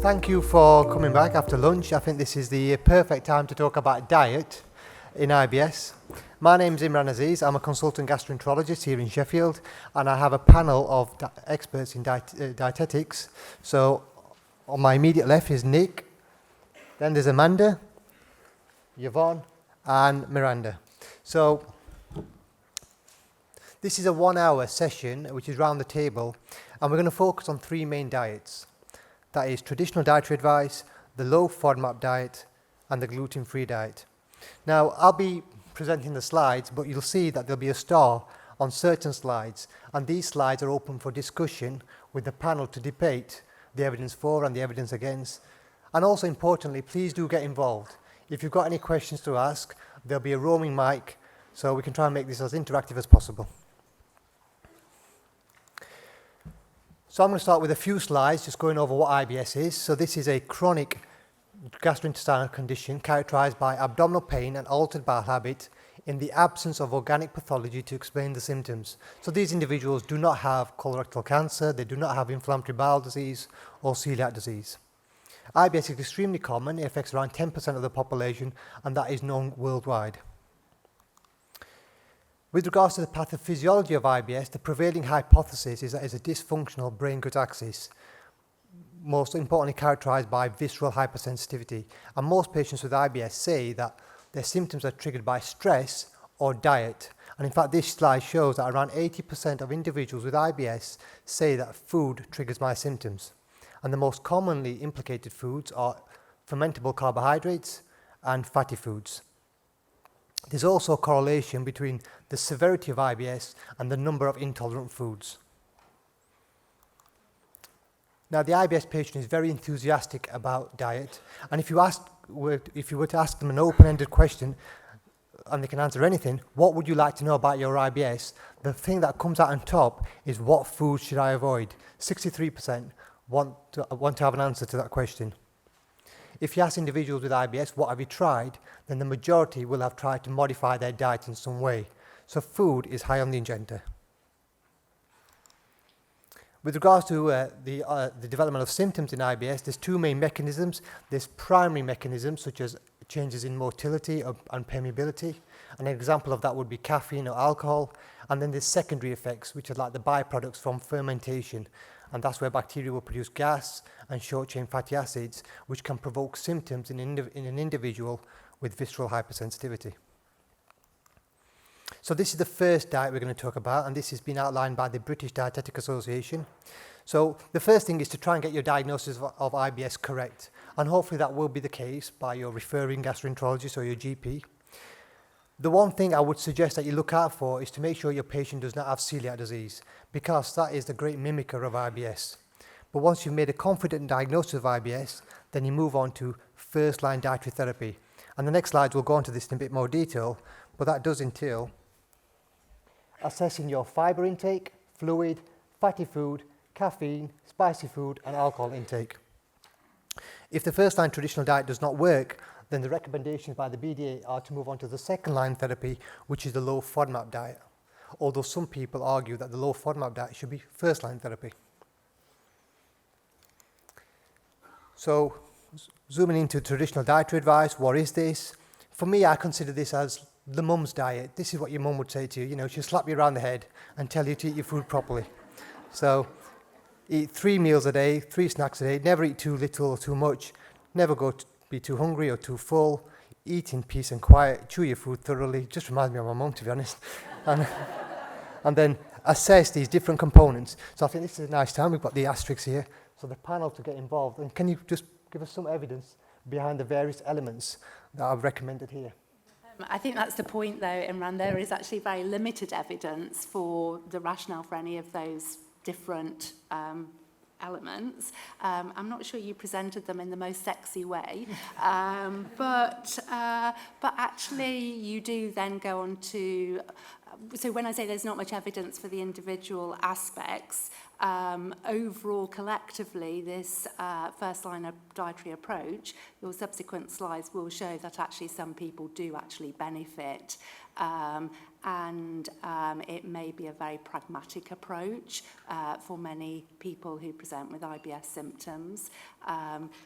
Thank you for coming back after lunch. I think this is the perfect time to talk about diet in IBS. My name is Imran Aziz. I'm a consultant gastroenterologist here in Sheffield, and I have a panel of experts in dietetics. So on my immediate left is Nick, then there's Amanda, Yvonne, and Miranda. So this is a 1 hour session, which is round the table, and we're going to focus on three main diets. That is traditional dietary advice, the low FODMAP diet, and the gluten-free diet. Now, I'll be presenting the slides, but you'll see that there'll be a star on certain slides, and these slides are open for discussion with the panel to debate the evidence for and the evidence against. And also importantly, please do get involved. If you've got any questions to ask, there'll be a roaming mic, so we can try and make this as interactive as possible. So I'm going to start with a few slides, just going over what IBS is. So this is a chronic gastrointestinal condition characterized by abdominal pain and altered bowel habit in the absence of organic pathology to explain the symptoms. So these individuals do not have colorectal cancer, they do not have inflammatory bowel disease or celiac disease. IBS is extremely common. It affects around 10% of the population, and that is known worldwide. With regards to the pathophysiology of IBS, the prevailing hypothesis is that it's a dysfunctional brain-gut axis, most importantly characterized by visceral hypersensitivity. And most patients with IBS say that their symptoms are triggered by stress or diet. And in fact, this slide shows that around 80% of individuals with IBS say that food triggers my symptoms. And the most commonly implicated foods are fermentable carbohydrates and fatty foods. There's also a correlation between the severity of IBS and the number of intolerant foods. Now, the IBS patient is very enthusiastic about diet, and if you were to ask them an open-ended question, and they can answer anything, what would you like to know about your IBS? The thing that comes out on top is, what food should I avoid? 63% want to have an answer to that question. If you ask individuals with IBS, what have you tried, then the majority will have tried to modify their diet in some way. So food is high on the agenda. With regards to the development of symptoms in IBS, there's two main mechanisms. There's primary mechanisms, such as changes in motility and permeability. An example of that would be caffeine or alcohol. And then there's secondary effects, which are like the byproducts from fermentation. And that's where bacteria will produce gas and short-chain fatty acids, which can provoke symptoms in an individual with visceral hypersensitivity. So this is the first diet we're going to talk about, and this has been outlined by the British Dietetic Association. So the first thing is to try and get your diagnosis of IBS correct, and hopefully that will be the case by your referring gastroenterologist or your GP. The one thing I would suggest that you look out for is to make sure your patient does not have celiac disease, because that is the great mimicker of IBS. But once you've made a confident diagnosis of IBS, then you move on to first-line dietary therapy. And the next slides will go into this in a bit more detail, but that does entail assessing your fiber intake, fluid, fatty food, caffeine, spicy food, and alcohol intake. If the first-line traditional diet does not work, then the recommendations by the BDA are to move on to the second-line therapy, which is the low FODMAP diet, although some people argue that the low FODMAP diet should be first-line therapy. So, zooming into traditional dietary advice, what is this? For me, I consider this as the mum's diet. This is what your mum would say to you. You know, she'll slap you around the head and tell you to eat your food properly. So, eat 3 meals a day, 3 snacks a day, never eat too little or too much, never be too hungry or too full, eat in peace and quiet, chew your food thoroughly. Just reminds me of my mum, to be honest. And then assess these different components. So I think this is a nice time. We've got the asterisks here. So the panel to get involved. And can you just give us some evidence behind the various elements that I've recommended here? I think that's the point, though, Imran. There is actually very limited evidence for the rationale for any of those different elements. I'm not sure you presented them in the most sexy way, but actually you do then go on to so when I say there's not much evidence for the individual aspects, overall collectively this first line of dietary approach, your subsequent slides will show that actually some people do actually benefit, and it may be a very pragmatic approach for many people who present with IBS symptoms.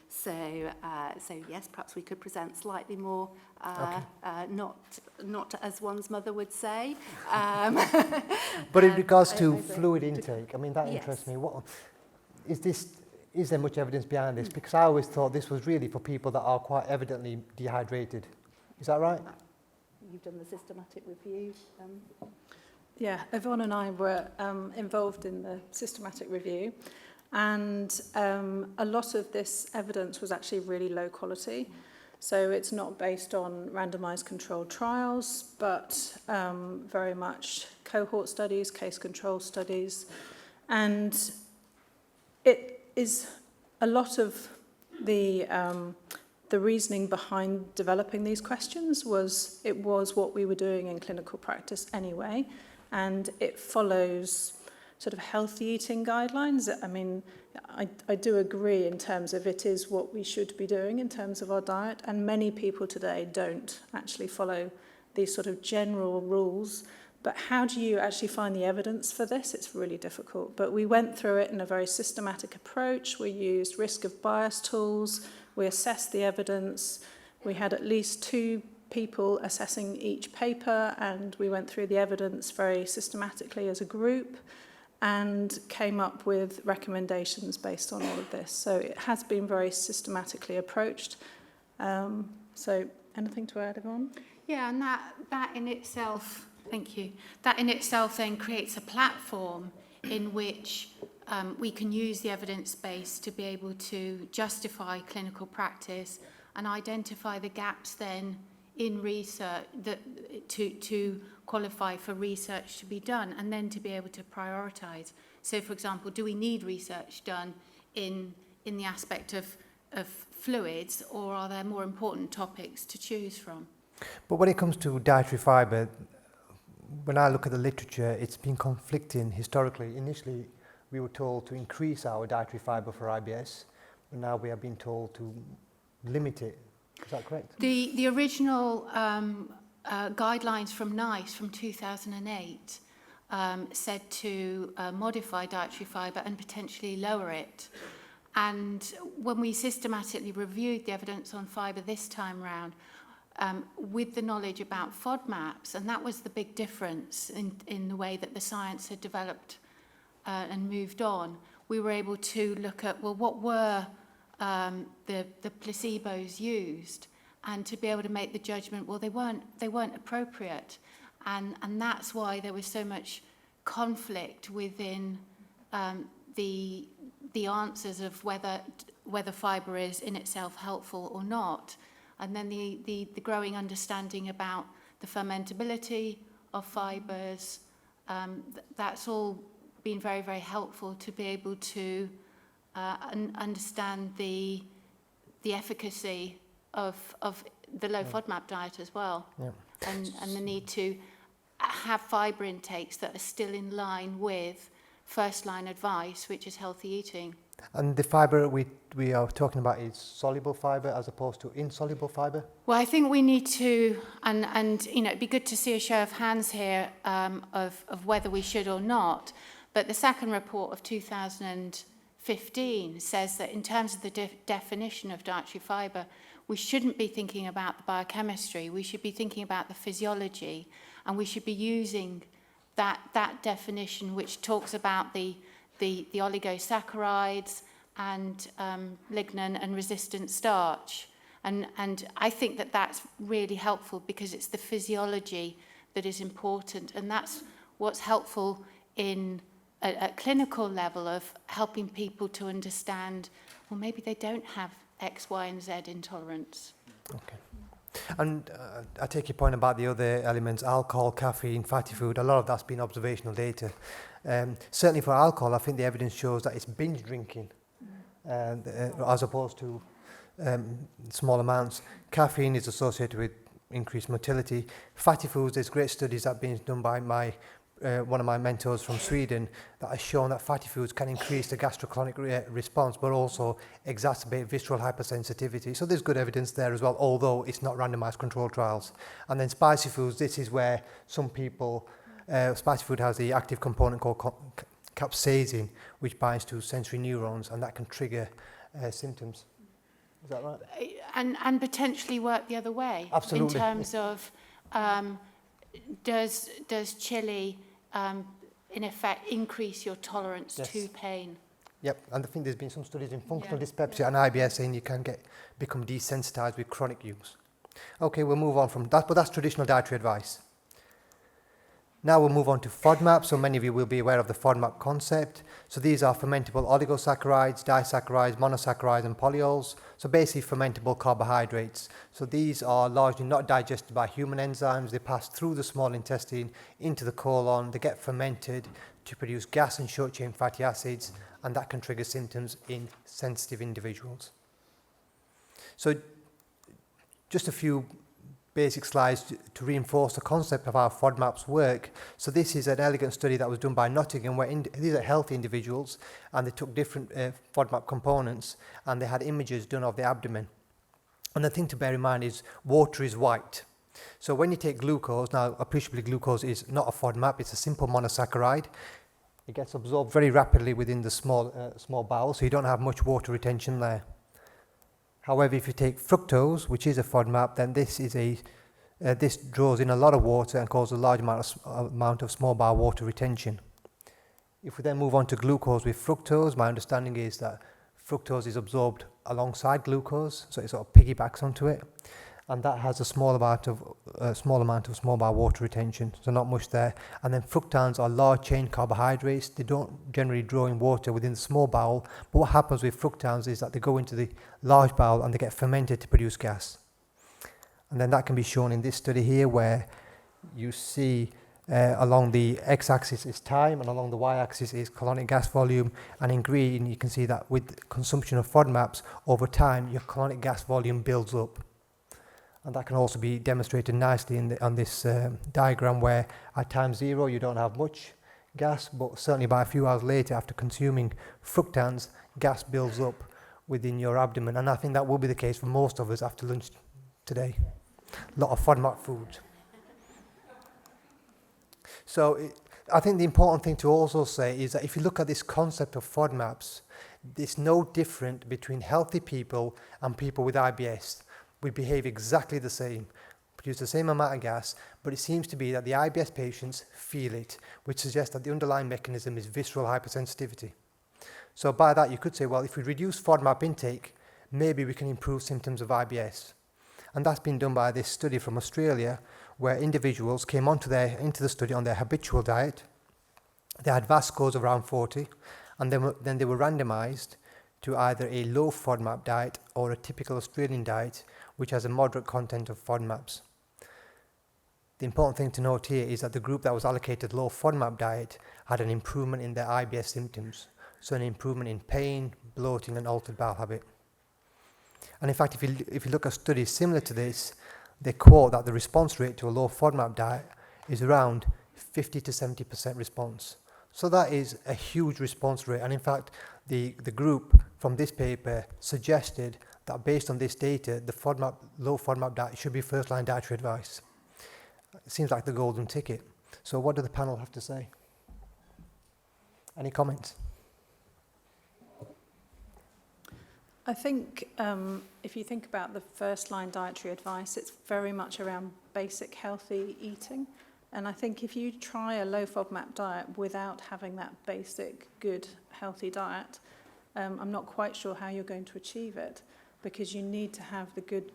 So yes, perhaps we could present slightly more, not as one's mother would say. But in regards to fluid intake, I mean, that Yes. interests me. What is there much evidence behind this? Because I always thought this was really for people that are quite evidently dehydrated. Is that right? You've done the systematic review. Yeah, Yvonne and I were involved in the systematic review, and a lot of this evidence was actually really low quality. So it's not based on randomized controlled trials, but very much cohort studies, case control studies. And it is a lot of the reasoning behind developing these questions was what we were doing in clinical practice anyway, and it follows sort of healthy eating guidelines. I mean, I do agree in terms of it is what we should be doing in terms of our diet, and many people today don't actually follow these sort of general rules. But how do you actually find the evidence for this? It's really difficult. But we went through it in a very systematic approach. We used risk of bias tools. We assessed the evidence. We had at least 2 people assessing each paper, and we went through the evidence very systematically as a group and came up with recommendations based on all of this. So it has been very systematically approached. So anything to add, Yvonne? Yeah, and that in itself, thank you, that in itself then creates a platform in which we can use the evidence base to be able to justify clinical practice and identify the gaps then in research to qualify for research to be done, and then to be able to prioritise. So, for example, do we need research done in the aspect of fluids, or are there more important topics to choose from? But when it comes to dietary fibre, when I look at the literature, it's been conflicting historically. Initially, we were told to increase our dietary fibre for IBS, but now we are being told to limit it. Is that correct? The original guidelines from NICE from 2008 said to modify dietary fibre and potentially lower it. And when we systematically reviewed the evidence on fibre this time round, with the knowledge about FODMAPs, and that was the big difference in the way that the science had developed and moved on, we were able to look at, well, what were the placebos used, and to be able to make the judgment, well, they weren't appropriate, and that's why there was so much conflict within the answers of whether fibre is in itself helpful or not. And then the growing understanding about the fermentability of fibres, that's all been very, very helpful to be able to understand the efficacy of the low FODMAP diet as well, and the need to have fibre intakes that are still in line with first line advice, which is healthy eating. And the fibre we are talking about is soluble fibre as opposed to insoluble fibre? Well, I think we need to, and you know, it'd be good to see a show of hands here of whether we should or not. But the second report of 2015 says that in terms of the definition of dietary fibre, we shouldn't be thinking about the biochemistry. We should be thinking about the physiology, and we should be using that definition, which talks about the oligosaccharides and lignin and resistant starch. And I think that that's really helpful because it's the physiology that is important, and that's what's helpful in a clinical level of helping people to understand, well, maybe they don't have X, Y, and Z intolerance. Okay. And I take your point about the other elements, alcohol, caffeine, fatty food. A lot of that's been observational data. Certainly for alcohol, I think the evidence shows that it's binge drinking as opposed to small amounts. Caffeine is associated with increased motility. Fatty foods, there's great studies that have been done by one of my mentors from Sweden that has shown that fatty foods can increase the gastrochronic response but also exacerbate visceral hypersensitivity. So there's good evidence there as well, although it's not randomized controlled trials. And then spicy foods, this is where some people, spicy food has the active component called capsaicin, which binds to sensory neurons, and that can trigger symptoms. Is that right? And potentially work the other way. Absolutely. In terms of, does chili, in effect, increase your tolerance Yes. to pain? Yep, and I think there's been some studies in functional dyspepsia and IBS saying you can become desensitized with chronic use. Okay, we'll move on from that, but that's traditional dietary advice. Now we'll move on to FODMAP. So many of you will be aware of the FODMAP concept. So these are fermentable oligosaccharides, disaccharides, monosaccharides and polyols. So basically fermentable carbohydrates. So these are largely not digested by human enzymes. They pass through the small intestine into the colon. They get fermented to produce gas and short chain fatty acids, and that can trigger symptoms in sensitive individuals. So just a few basic slides to reinforce the concept of how FODMAPs work. So this is an elegant study that was done by Nottingham, where these are healthy individuals, and they took different FODMAP components, and they had images done of the abdomen. And the thing to bear in mind is water is white. So when you take glucose, now appreciably glucose is not a FODMAP, it's a simple monosaccharide. It gets absorbed very rapidly within the small bowel, so you don't have much water retention there. However, if you take fructose, which is a FODMAP, then this draws in a lot of water and causes a large amount of small bowel water retention. If we then move on to glucose with fructose, my understanding is that fructose is absorbed alongside glucose, so it sort of piggybacks onto it, and that has a small amount of small bowel water retention, so not much there. And then fructans are large chain carbohydrates. They don't generally draw in water within the small bowel, but what happens with fructans is that they go into the large bowel and they get fermented to produce gas. And then that can be shown in this study here, where you see along the x-axis is time and along the y-axis is colonic gas volume, and in green you can see that with consumption of FODMAPs over time your colonic gas volume builds up. And that can also be demonstrated nicely on this diagram, where at time 0 you don't have much gas, but certainly by a few hours later after consuming fructans, gas builds up within your abdomen. And I think that will be the case for most of us after lunch today. A lot of FODMAP food. So I think the important thing to also say is that if you look at this concept of FODMAPs, it's no different between healthy people and people with IBS. We behave exactly the same, produce the same amount of gas, but it seems to be that the IBS patients feel it, which suggests that the underlying mechanism is visceral hypersensitivity. So by that you could say, well, if we reduce FODMAP intake, maybe we can improve symptoms of IBS. And that's been done by this study from Australia, where individuals came into the study on their habitual diet. They had VAS scores around 40, and then they were randomized to either a low FODMAP diet or a typical Australian diet, which has a moderate content of FODMAPs. The important thing to note here is that the group that was allocated low FODMAP diet had an improvement in their IBS symptoms, so an improvement in pain, bloating and altered bowel habit. And in fact, if you look at studies similar to this, they quote that the response rate to a low FODMAP diet is around 50 to 70% response. So that is a huge response rate, and in fact the group from this paper suggested that based on this data, the low FODMAP diet should be first-line dietary advice. It seems like the golden ticket. So what do the panel have to say? Any comments? I think if you think about the first-line dietary advice, it's very much around basic healthy eating. And I think if you try a low FODMAP diet without having that basic, good, healthy diet, I'm not quite sure how you're going to achieve it, because you need to have the good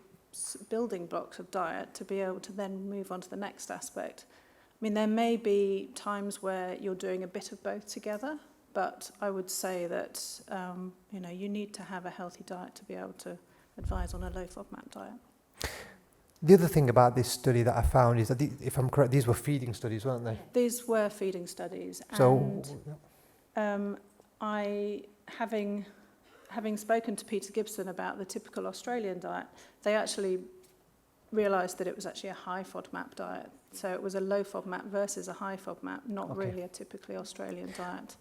building blocks of diet to be able to then move on to the next aspect. I mean, there may be times where you're doing a bit of both together, but I would say that you need to have a healthy diet to be able to advise on a low FODMAP diet. The other thing about this study that I found is that, if I'm correct, these were feeding studies, weren't they? These were feeding studies. So, and having spoken to Peter Gibson about the typical Australian diet, they actually realised that it was actually a high FODMAP diet. So it was a low FODMAP versus a high FODMAP, not really a typically Australian diet.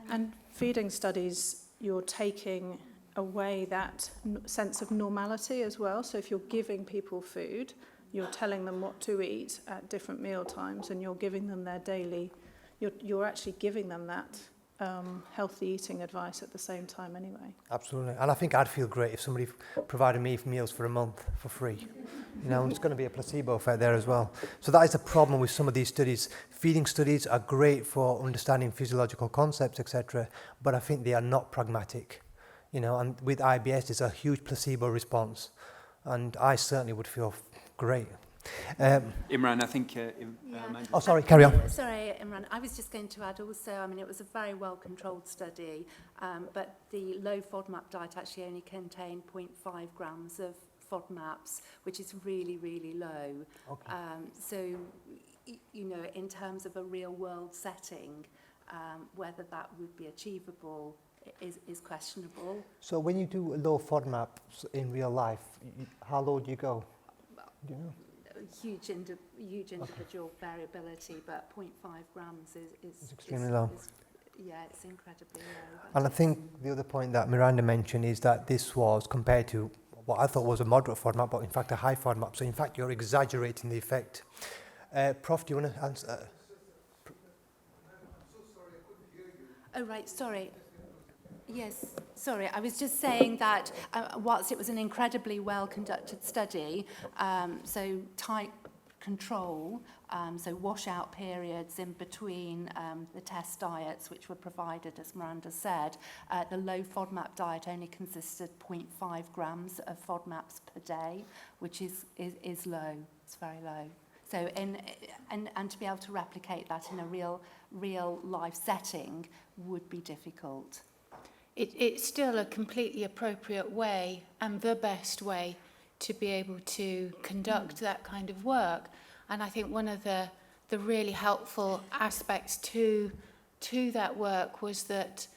And feeding studies, you're taking away that sense of normality as well. So if you're giving people food, you're telling them what to eat at different meal times, and you're giving them their daily, you're actually giving them that healthy eating advice at the same time anyway. Absolutely. And I think I'd feel great if somebody provided me meals for a month for free. You know, it's going to be a placebo effect there as well. So that is a problem with some of these studies. Feeding studies are great for understanding physiological concepts, etc., but I think they are not pragmatic. You know, and with IBS, there's a huge placebo response, and I certainly would feel great. Imran, I think... Oh, sorry, carry on. Sorry, Imran. I was just going to add also, I mean, it was a very well-controlled study, but the low FODMAP diet actually only contained 0.5 grams of FODMAPs, which is really, really low. Okay. So, you know, in terms of a real-world setting, whether that would be achievable is questionable. So when you do low FODMAPs in real life, how low do you go? Do you know? Huge individual variability, but 0.5 grams is extremely low. Yeah, it's incredibly low. And I think the other point that Miranda mentioned is that this was compared to what I thought was a moderate FODMAP, but in fact a high FODMAP. So in fact, you're exaggerating the effect. Prof, do you want to answer? I'm so sorry, I couldn't hear you. Oh, right, sorry. Yes, sorry, I was just saying that whilst it was an incredibly well-conducted study, so tight control, so washout periods in between the test diets which were provided, as Miranda said, the low FODMAP diet only consisted 0.5 grams of FODMAPs per day, which is low, it's very low. So, and to be able to replicate that in a real life setting would be difficult. It's still a completely appropriate way and the best way to be able to conduct that kind of work. And I think one of the really helpful aspects to that work was that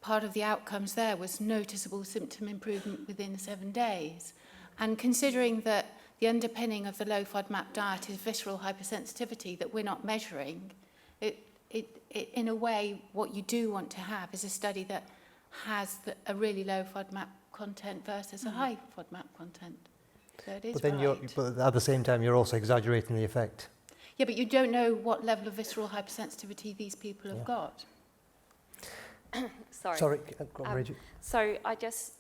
part of the outcomes there was noticeable symptom improvement within 7 days. And considering that the underpinning of the low FODMAP diet is visceral hypersensitivity that we're not measuring, it in a way, what you do want to have is a study that has a really low FODMAP content versus a high FODMAP content. So it is But then right. but at the same time, you're also exaggerating the effect. Yeah, but you don't know what level of visceral hypersensitivity these people have got. Sorry, go on, Bridget. So I just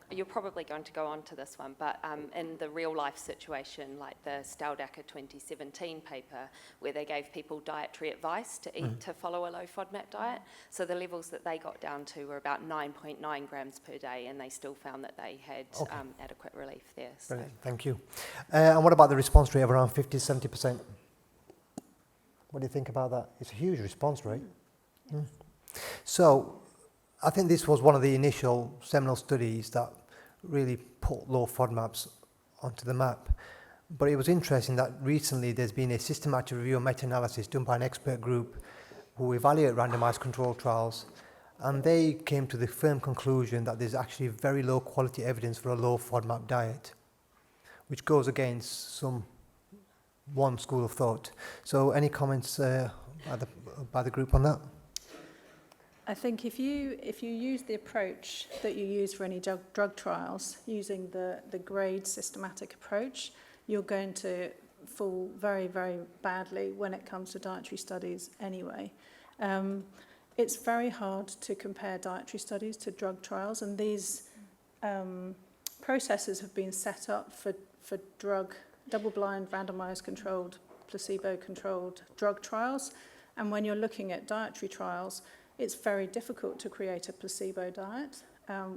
you're probably going to go on to this one, but in the real life situation, like the Staldacker 2017 paper, where they gave people dietary advice to eat to follow a low FODMAP diet, so the levels that they got down to were about 9.9 grams per day, and they still found that they had adequate relief there. So. Brilliant, thank you. And what about the response rate of around 50-70%? What do you think about that? It's a huge response rate. So I think this was one of the initial seminal studies that really put low FODMAPs onto the map. But it was interesting that recently there's been a systematic review and meta-analysis done by an expert group who evaluate randomized controlled trials, and they came to the firm conclusion that there's actually very low quality evidence for a low FODMAP diet, which goes against one school of thought. So any comments by the group on that? I think if you use the approach that you use for any drug trials, using the grade systematic approach, you're going to fall very, very badly when it comes to dietary studies anyway. It's very hard to compare dietary studies to drug trials, and these processes have been set up for double-blind, randomized controlled, placebo-controlled drug trials. And when you're looking at dietary trials, it's very difficult to create a placebo diet.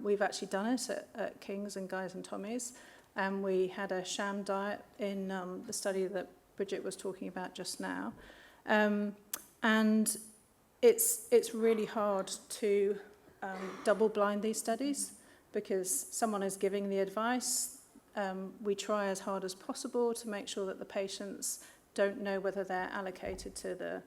We've actually done it at King's and Guy's and Tommy's, and we had a sham diet in the study that Bridget was talking about just now. And it's really hard to double-blind these studies because someone is giving the advice. We try as hard as possible to make sure that the patients don't know whether they're allocated to the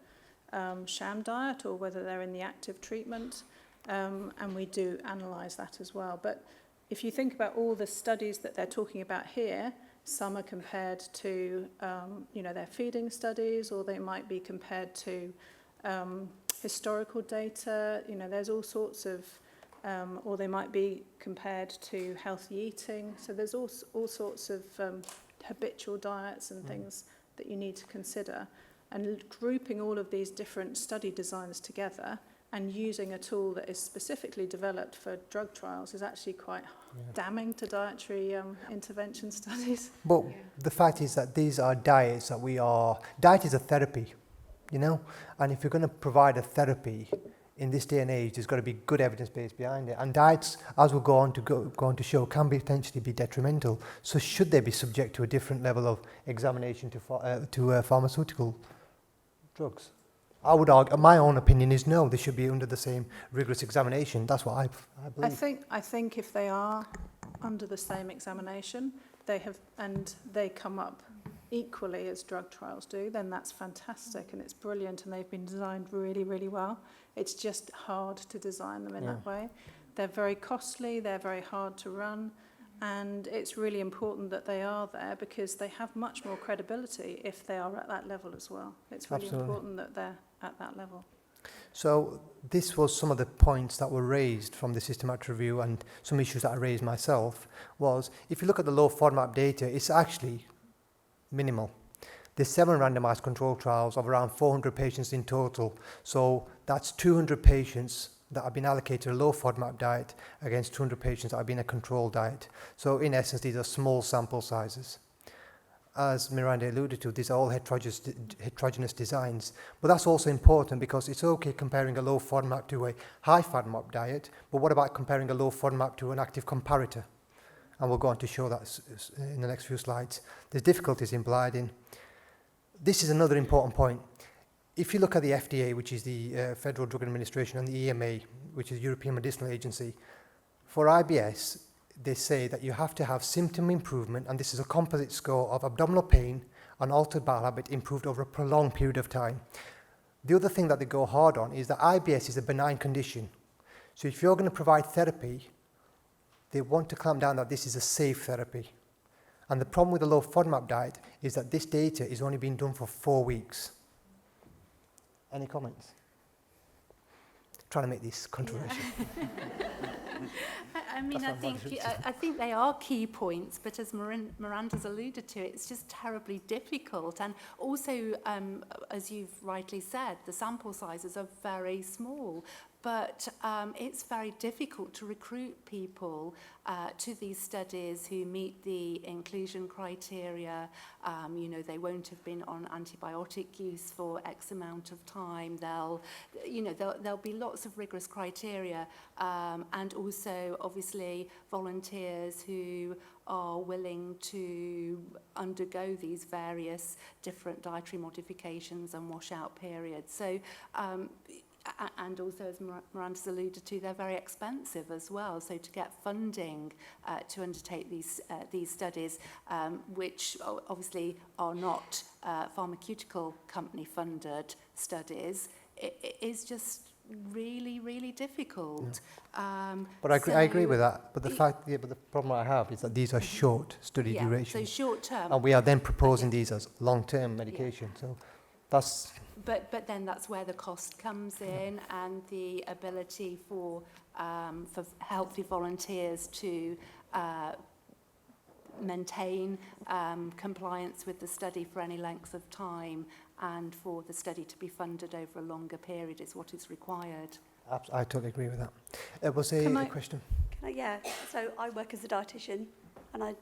sham diet or whether they're in the active treatment, and we do analyse that as well. But if you think about all the studies that they're talking about here, Some are compared to, their feeding studies, or they might be compared to historical data. There's all sorts of, or they might be compared to healthy eating. So there's all sorts of habitual diets and things that you need to consider. And grouping all of these different study designs together and using a tool that is specifically developed for drug trials is actually quite damning to dietary intervention studies. But the fact is that these are diets that diet is a therapy, and if you're going to provide a therapy in this day and age, there's got to be good evidence base behind it. And diets, as we'll go on to show, can potentially be detrimental. So should they be subject to a different level of examination to pharmaceutical drugs? I would argue, my own opinion is no, they should be under the same rigorous examination. That's what I believe. I think if they are under the same examination, they come up equally as drug trials do, then that's fantastic and it's brilliant and they've been designed really, really well. It's just hard to design them in that way. They're very costly, they're very hard to run, and it's really important that they are there because they have much more credibility if they are at that level as well. It's really important that they're at that level. So this was some of the points that were raised from the systematic review, and some issues that I raised myself was, if you look at the low FODMAP data, it's actually minimal. There's 7 randomized control trials of around 400 patients in total. So that's 200 patients that have been allocated a low FODMAP diet against 200 patients that have been a control diet. So in essence, these are small sample sizes. As Miranda alluded to, these are all heterogeneous designs. But that's also important because it's okay comparing a low FODMAP to a high FODMAP diet, but what about comparing a low FODMAP to an active comparator? And we'll go on to show that in the next few slides. There's difficulties implied in. This is another important point. If you look at the FDA, which is the Federal Drug Administration, and the EMA, which is European Medicinal Agency, for IBS, they say that you have to have symptom improvement, and this is a composite score of abdominal pain and altered bowel habit improved over a prolonged period of time. The other thing that they go hard on is that IBS is a benign condition. So if you're going to provide therapy, they want to clamp down that this is a safe therapy. And the problem with the low FODMAP diet is that this data is only being done for 4 weeks. Any comments? Trying to make this controversial. I think they are key points, but as Miranda's alluded to, it's just terribly difficult. And also, as you've rightly said, the sample sizes are very small. But it's very difficult to recruit people to these studies who meet the inclusion criteria. They won't have been on antibiotic use for X amount of time. There'll be lots of rigorous criteria, and also obviously volunteers who are willing to undergo these various different dietary modifications and washout periods. So. And also, as Miranda's alluded to, they're very expensive as well. So to get funding to undertake these studies, which obviously are not pharmaceutical company funded studies, it is just really, really difficult. But I agree with that. But the but the problem I have is that these are short study durations. So short term. And we are then proposing these as long-term medication. So that's. But then that's where the cost comes in, and the ability for healthy volunteers to maintain compliance with the study for any length of time, and for the study to be funded over a longer period is what is required. I totally agree with that. Was there a question? So I work as a dietitian, and I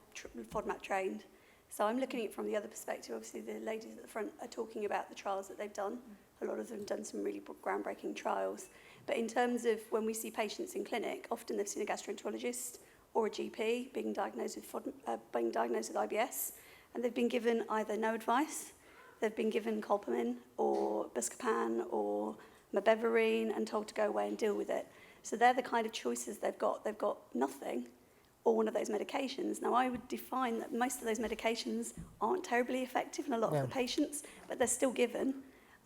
FODMAP trained. So I'm looking at it from the other perspective. Obviously, the ladies at the front are talking about the trials that they've done. A lot of them have done some really groundbreaking trials. But in terms of when we see patients in clinic, often they've seen a gastroenterologist or a GP being diagnosed with IBS, and they've been given either no advice, they've been given Colpomin or Buscopan or Mebeverine and told to go away and deal with it. So they're the kind of choices they've got. They've got nothing, or one of those medications. Now, I would define that most of those medications aren't terribly effective in a lot of the patients, but they're still given.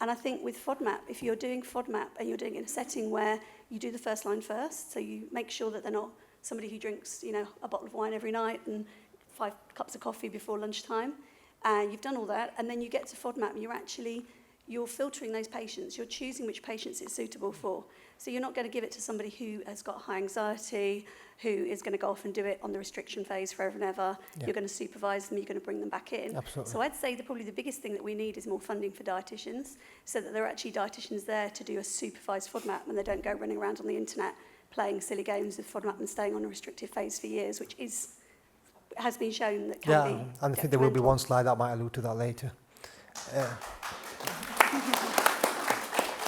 And I think with FODMAP, if you're doing FODMAP and you're doing it in a setting where you do the first line first, so you make sure that they're not somebody who drinks, a bottle of wine every night and 5 cups of coffee before lunchtime, and you've done all that, and then you get to FODMAP, and you're filtering those patients. You're choosing which patients it's suitable for. So you're not going to give it to somebody who has got high anxiety, who is going to go off and do it on the restriction phase forever and ever. Yeah. You're going to supervise them. You're going to bring them back in. Absolutely. So I'd say probably the biggest thing that we need is more funding for dietitians, so that there are actually dietitians there to do a supervised FODMAP, and they don't go running around on the internet playing silly games with FODMAP and staying on a restrictive phase for years, which has been shown that can be. Yeah, and I think there will be one slide that might allude to that later.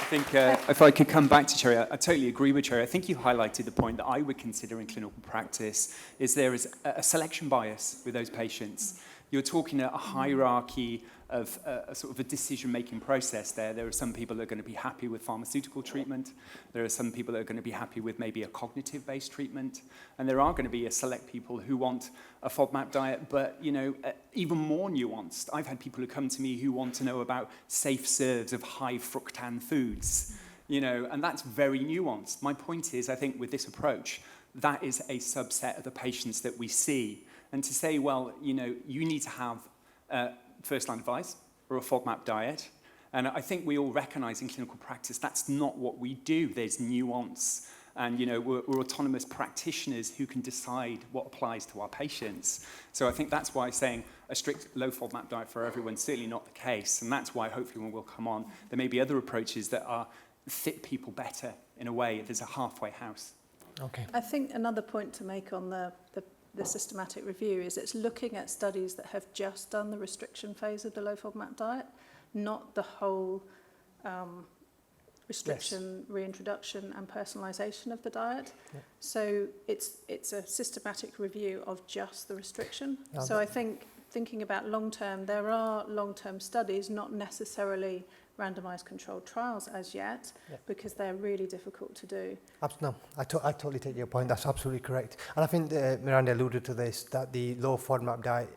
I think if I could come back to Cherry, I totally agree with Cherry. I think you highlighted the point that I would consider in clinical practice is there is a selection bias with those patients. You're talking a hierarchy of a sort of a decision-making process there. There are some people that are going to be happy with pharmaceutical treatment. There are some people that are going to be happy with maybe a cognitive-based treatment. And there are going to be a select people who want a FODMAP diet, but, even more nuanced. I've had people who come to me who want to know about safe serves of high fructan foods, and that's very nuanced. My point is, I think with this approach, that is a subset of the patients that we see. And to say, well, you need to have first-line advice or a FODMAP diet. And I think we all recognise in clinical practice that's not what we do. There's nuance. And, we're autonomous practitioners who can decide what applies to our patients. So I think that's why saying a strict low FODMAP diet for everyone is certainly not the case. And that's why hopefully when we'll come on, there may be other approaches that fit people better in a way. There's a halfway house. Okay. I think another point to make on the systematic review is it's looking at studies that have just done the restriction phase of the low FODMAP diet, not the whole restriction, reintroduction and personalisation of the diet. Yeah. So it's a systematic review of just the restriction. So I think thinking about long-term, there are long-term studies, not necessarily randomised controlled trials as yet, because they're really difficult to do. No, I totally take your point. That's absolutely correct. And I think Miranda alluded to this, that the low FODMAP diet,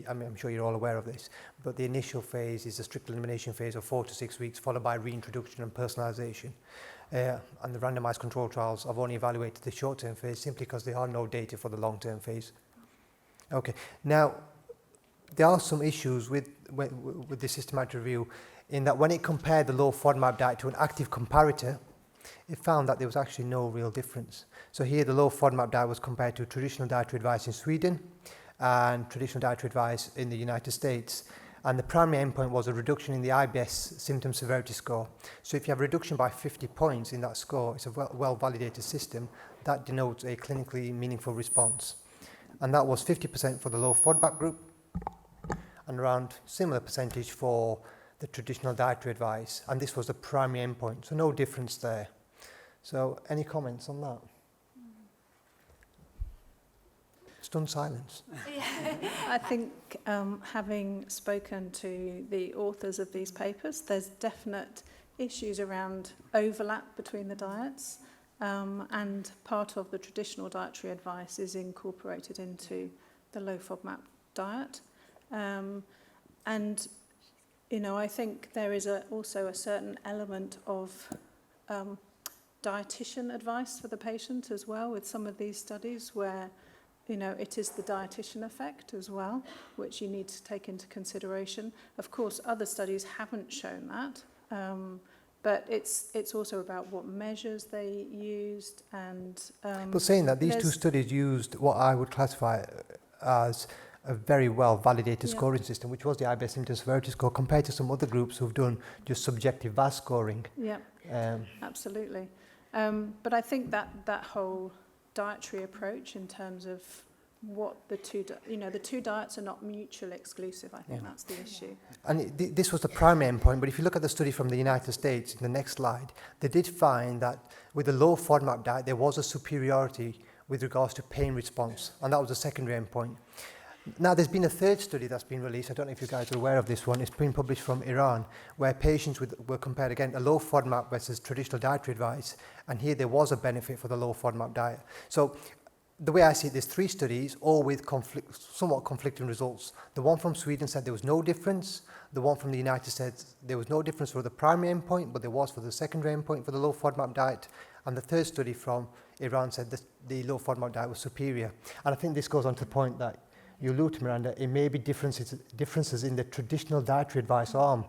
I'm sure you're all aware of this, but the initial phase is a strict elimination phase of 4 to 6 weeks, followed by reintroduction and personalisation. And the randomised control trials have only evaluated the short-term phase simply because there are no data for the long-term phase. Okay, now there are some issues with the systematic review in that when it compared the low FODMAP diet to an active comparator, it found that there was actually no real difference. So here the low FODMAP diet was compared to traditional dietary advice in Sweden and traditional dietary advice in the United States. And the primary endpoint was a reduction in the IBS symptom severity score. So if you have a reduction by 50 points in that score, it's a well-validated system, that denotes a clinically meaningful response. And that was 50% for the low FODMAP group and around similar percentage for the traditional dietary advice, and this was the primary endpoint, so no difference there. So any comments on that? Stunned silence. I think having spoken to the authors of these papers, there's definite issues around overlap between the diets, and part of the traditional dietary advice is incorporated into the low FODMAP diet. And I think there is also a certain element of dietitian advice for the patient as well with some of these studies where, it is the dietitian effect as well, which you need to take into consideration. Of course, other studies haven't shown that, but it's also about what measures they used and... but saying that, these two studies used what I would classify as a very well-validated scoring system, which was the IBS symptom severity score, compared to some other groups who've done just subjective VAS scoring. Yeah, absolutely. But I think that whole dietary approach in terms of what the two diets are not mutually exclusive. I think that's the issue. And this was the primary endpoint, but if you look at the study from the United States, in the next slide, they did find that with the low FODMAP diet, there was a superiority with regards to pain response, and that was the secondary endpoint. Now, there's been a third study that's been released. I don't know if you guys are aware of this one. It's been published from Iran, where patients were compared again, a low FODMAP versus traditional dietary advice, and here there was a benefit for the low FODMAP diet. So the way I see it, there's 3 studies, all with somewhat conflicting results. The one from Sweden said there was no difference. The one from the United States, there was no difference for the primary endpoint, but there was for the secondary endpoint for the low FODMAP diet. And the third study from Iran said that the low FODMAP diet was superior. And I think this goes on to the point that you allude to, Miranda, it may be differences in the traditional dietary advice arm.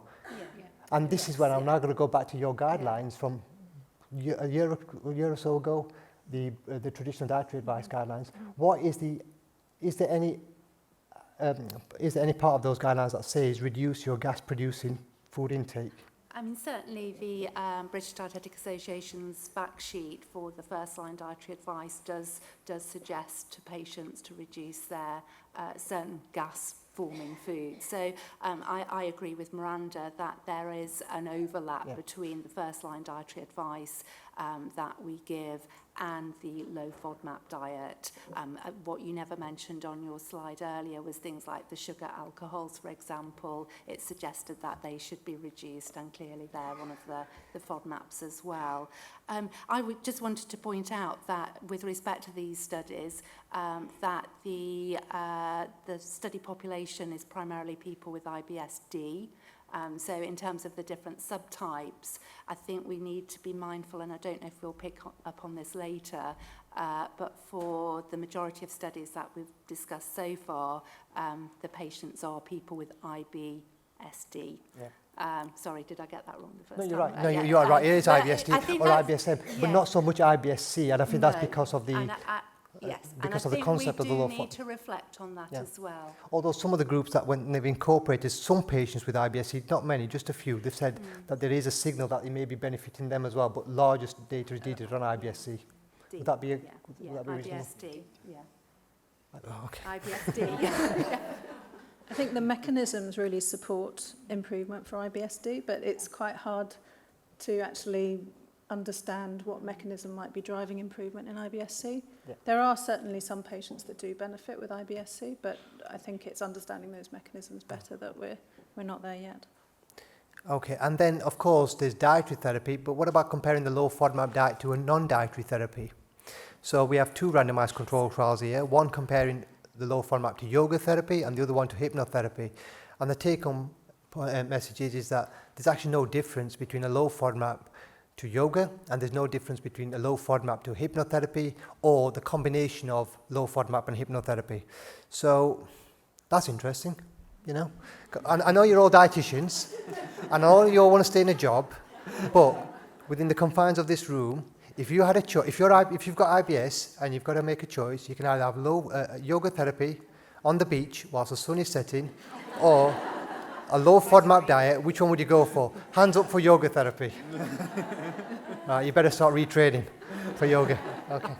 And this is where I'm now going to go back to your guidelines from a year or so ago, the traditional dietary advice guidelines. Is there any part of those guidelines that says reduce your gas-producing food intake? I mean, certainly the British Dietetic Association's fact sheet for the first-line dietary advice does suggest to patients to reduce their certain gas-forming foods. So I agree with Miranda that there is an overlap between the first-line dietary advice that we give and the low FODMAP diet. What you never mentioned on your slide earlier was things like the sugar alcohols, for example. It suggested that they should be reduced, and clearly they're one of the FODMAPs as well. I just wanted to point out that with respect to these studies, that the study population is primarily people with IBS-D. So in terms of the different subtypes, I think we need to be mindful, and I don't know if we'll pick up on this later, but for the majority of studies that we've discussed so far, the patients are people with IBS-D. Sorry, did I get that wrong the first time? No, you're right. No, you are right. It is IBS-D or IBS-M, but not so much IBS-C, and I think that's because of the... because of the concept of the low FODMAP. We do need to reflect on that as well. Although some of the groups that when they've incorporated some patients with IBS-C, not many, just a few, they've said that there is a signal that it may be benefiting them as well, but largest data is needed on IBS-C. Would that be would that be reasonable? IBS-D, Okay. IBS-D, I think the mechanisms really support improvement for IBS-D, but it's quite hard to actually understand what mechanism might be driving improvement in IBS-C. There are certainly some patients that do benefit with IBS-C, but I think it's understanding those mechanisms better that we're not there yet. Okay, and then of course there's dietary therapy, but what about comparing the low FODMAP diet to a non-dietary therapy? So we have two randomized control trials here, one comparing the low FODMAP to yoga therapy and the other one to hypnotherapy. And the take-home message is that there's actually no difference between a low FODMAP to yoga, and there's no difference between a low FODMAP to hypnotherapy or the combination of low FODMAP and hypnotherapy. So that's interesting, you know. I know you're all dietitians, and I know you all want to stay in a job, but within the confines of this room, if you had a choice, if you've got IBS and you've got to make a choice, you can either have low yoga therapy on the beach whilst the sun is setting, or a low FODMAP diet. Which one would you go for? Hands up for yoga therapy. You better start retraining for yoga. Okay.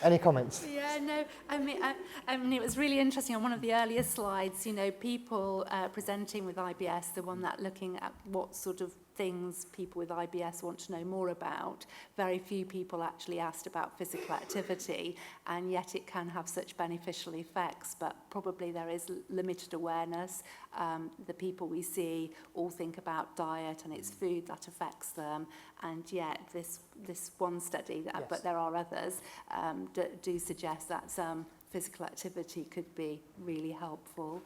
Any comments? Yeah, no, I mean, it was really interesting on one of the earlier slides, you know, people presenting with IBS, the one that looking at what sort of things people with IBS want to know more about. Very few people actually asked about physical activity, and yet it can have such beneficial effects, but probably there is limited awareness. The people we see all think about diet and it's food that affects them, and yet this one study, but there are others, do suggest that some physical activity could be really helpful.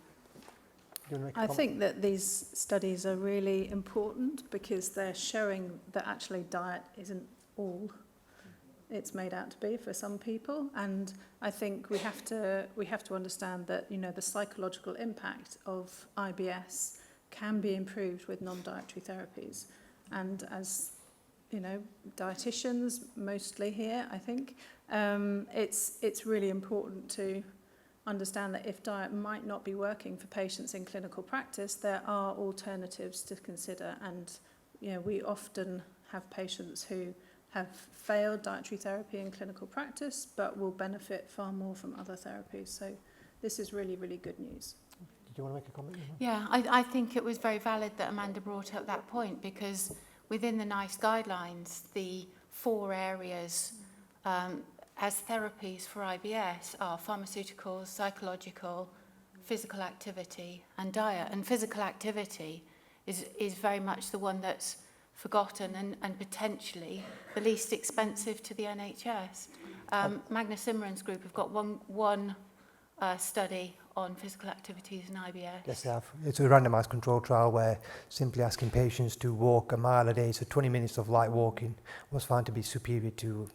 I think that these studies are really important because they're showing that actually diet isn't all it's made out to be for some people, and I think we have to understand that, you know, the psychological impact of IBS can be improved with non-dietary therapies, and as you know, dietitians mostly here, I think it's really important to understand that if diet might not be working for patients in clinical practice, there are alternatives to consider. And you know, we often have patients who have failed dietary therapy in clinical practice, but will benefit far more from other therapies. So this is really, really good news. Did you want to make a comment? Yeah, I think it was very valid that Amanda brought up that point, because within the NICE guidelines, the 4 areas as therapies for IBS are pharmaceuticals, psychological, physical activity and diet. And physical activity is very much the one that's forgotten and potentially the least expensive to the NHS. Magnus Imran's group have got one study on physical activities in IBS. Yes, they have. It's a randomised control trial where simply asking patients to walk a mile a day, so 20 minutes of light walking, was found to be superior to